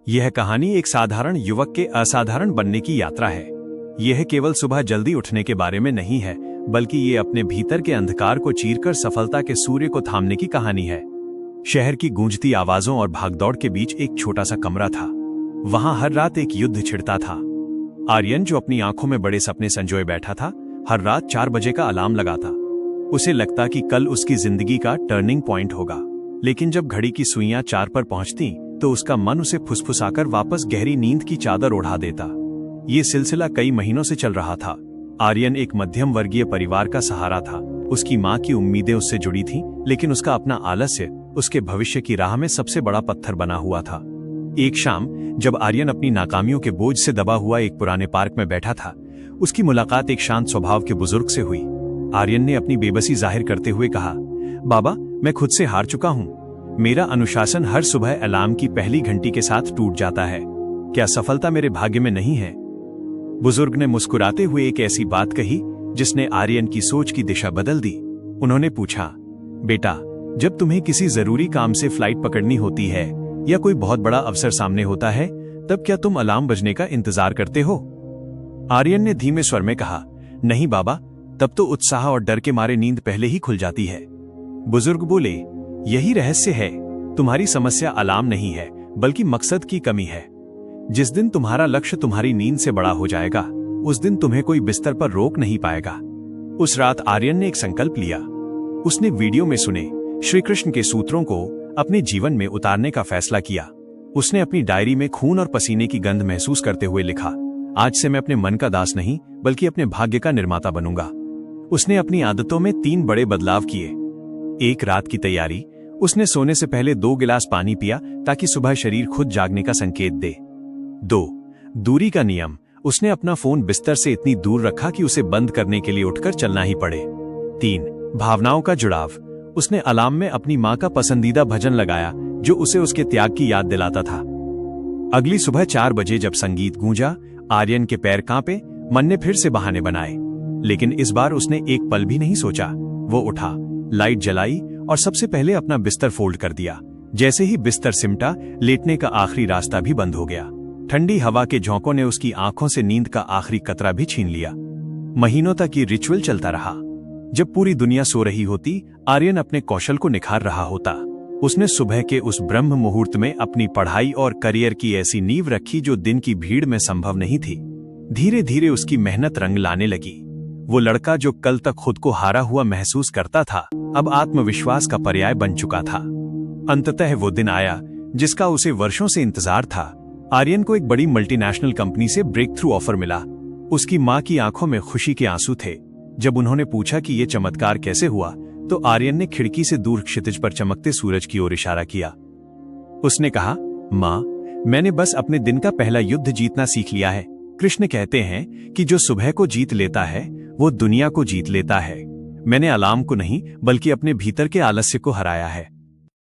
यह कहानी एक साधारण युवक के असाधारण बनने की यात्रा है। यह केवल सुबह जल्दी उठने के बारे में नहीं है, बल्कि ये अपने भीतर के अंधकार को चीरकर सफलता के सूर्य को थामने की कहानी है। शहर की गूंजती आवाजों और भागदौड़ के बीच एक छोटा सा कमरा था। वहां हर रात एक युद्ध छिड़ता था। आर्यन, जो अपनी आंखों में बड़े सपने संजोए बैठा था, हर रात 4 बजे का अलार्म लगाता। उसे लगता कि कल उसकी जिंदगी का टर्निंग पॉइंट होगा। लेकिन जब घड़ी की सुइयां 4 पर पहुंचती तो उसका मन उसे फुसफुसाकर वापस गहरी नींद की चादर ओढ़ा देता। ये सिलसिला कई महीनों से चल रहा था। आर्यन एक मध्यम वर्गीय परिवार का सहारा था। उसकी माँ की उम्मीदें उससे जुड़ी थीं, लेकिन उसका अपना आलस्य उसके भविष्य की राह में सबसे बड़ा पत्थर बना हुआ था। एक शाम जब आर्यन अपनी नाकामियों के बोझ से दबा हुआ एक पुराने पार्क में बैठा था, उसकी मुलाकात एक शांत स्वभाव के बुजुर्ग से हुई। आर्यन ने अपनी बेबसी जाहिर करते हुए कहा, बाबा, मैं खुद से हार चुका हूँ। मेरा अनुशासन हर सुबह अलार्म की पहली घंटी के साथ टूट जाता है। क्या सफलता मेरे भाग्य में नहीं है? बुजुर्ग ने मुस्कुराते हुए एक ऐसी बात कही जिसने आर्यन की सोच की दिशा बदल दी। उन्होंने पूछा, बेटा, जब तुम्हें किसी जरूरी काम से फ्लाइट पकड़नी होती है या कोई बहुत बड़ा अवसर सामने होता है, तब क्या तुम अलार्म बजने का इंतजार करते हो? आर्यन ने धीमे स्वर में कहा, नहीं बाबा, तब तो उत्साह और डर के मारे नींद पहले ही खुल जाती है। बुजुर्ग बोले, यही रहस्य है। तुम्हारी समस्या अलार्म नहीं है, बल्कि मकसद की कमी है। जिस दिन तुम्हारा लक्ष्य तुम्हारी नींद से बड़ा हो जाएगा, उस दिन तुम्हें कोई बिस्तर पर रोक नहीं पाएगा। उस रात आर्यन ने एक संकल्प लिया। उसने वीडियो में सुने श्री कृष्ण के सूत्रों को अपने जीवन में उतारने का फैसला किया। उसने अपनी डायरी में खून और पसीने की गंध महसूस करते हुए लिखा, आज से मैं अपने मन का दास नहीं, बल्कि अपने भाग्य का निर्माता बनूंगा। उसने अपनी आदतों में 3 बड़े बदलाव किए। एक रात की तैयारी। उसने सोने से पहले 2 गिलास पानी पिया ताकि सुबह शरीर खुद जागने का संकेत दे। 2 दूरी का नियम। उसने अपना फोन बिस्तर से इतनी दूर रखा कि उसे बंद करने के लिए उठकर चलना ही पड़े। 3 भावनाओं का जुड़ाव। उसने अलार्म में अपनी माँ का पसंदीदा भजन लगाया, जो उसे उसके त्याग की याद दिलाता था। अगली सुबह 4 बजे जब संगीत गूंजा, आर्यन के पैर कांपे, मन ने फिर से बहाने बनाए। लेकिन इस बार उसने एक पल भी नहीं सोचा। वो उठा, लाइट जलाई और सबसे पहले अपना बिस्तर फोल्ड कर दिया। जैसे ही बिस्तर सिमटा, लेटने का आखिरी रास्ता भी बंद हो गया। ठंडी हवा के झोंकों ने उसकी आंखों से नींद का आखिरी कतरा भी छीन लिया। महीनों तक ये रिचुअल चलता रहा। जब पूरी दुनिया सो रही होती, आर्यन अपने कौशल को निखार रहा होता। उसने सुबह के उस ब्रह्म मुहूर्त में अपनी पढ़ाई और करियर की ऐसी नींव रखी जो दिन की भीड़ में संभव नहीं थी। धीरे धीरे उसकी मेहनत रंग लाने लगी। वो लड़का जो कल तक खुद को हारा हुआ महसूस करता था, अब आत्मविश्वास का पर्याय बन चुका था। अंततः वो दिन आया जिसका उसे वर्षों से इंतजार था। आर्यन को एक बड़ी मल्टीनेशनल कंपनी से ब्रेक थ्रू ऑफर मिला। उसकी माँ की आंखों में खुशी के आंसू थे। जब उन्होंने पूछा कि ये चमत्कार कैसे हुआ, तो आर्यन ने खिड़की से दूर क्षितिज पर चमकते सूरज की ओर इशारा किया। उसने कहा, माँ, मैंने बस अपने दिन का पहला युद्ध जीतना सीख लिया है। कृष्ण कहते हैं कि जो सुबह को जीत लेता है, वो दुनिया को जीत लेता है। मैंने अलार्म को नहीं, बल्कि अपने भीतर के आलस्य को हराया है।